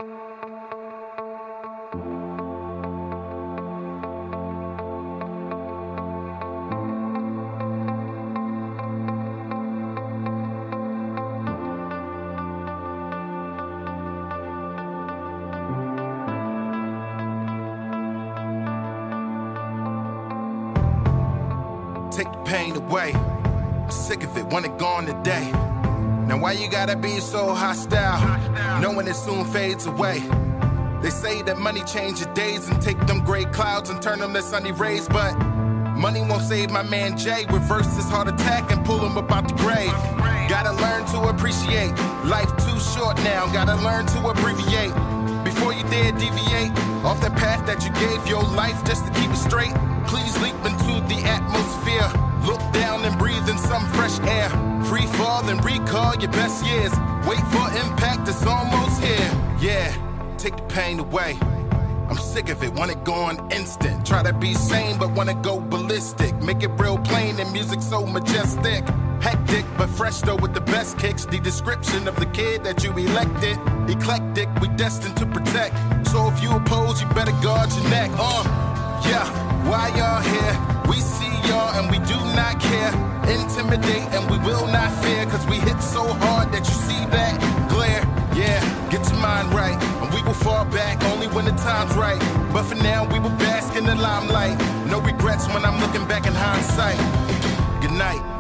Take the pain away. I'm sick of it, want it gone today. Now why you gotta be so hostile, knowing it soon fades away? They say that money changes days and take them gray clouds and turn them to sunny rays, but money won't save my man Jay. Reverse his heart attack and pull him about the grave. Gotta learn to appreciate life too short now. Gotta learn to abbreviate before you dare deviate off the path that you gave your life just to keep it straight. Please leap into the atmosphere. Look down and breathe in some fresh air. Free fall and recall your best years. Wait for impact, it's almost here. Yeah, take the pain away. I'm sick of it, want it gone instant. Try to be sane, but wanna go ballistic. Make it real plain and music so majestic. Hectic, but fresh though with the best kicks. The description of the kid that you elected. Eclectic, we destined to protect. So if you oppose, you better guard your neck. Yeah, why y'all here? We see y'all and we do not care. Intimidate and we will not fear. Cause we hit so hard that you see that glare. Yeah, get your mind right and we will fall back only when the time's right. But for now we will bask in the limelight. No regrets when I'm looking back in hindsight. Good night.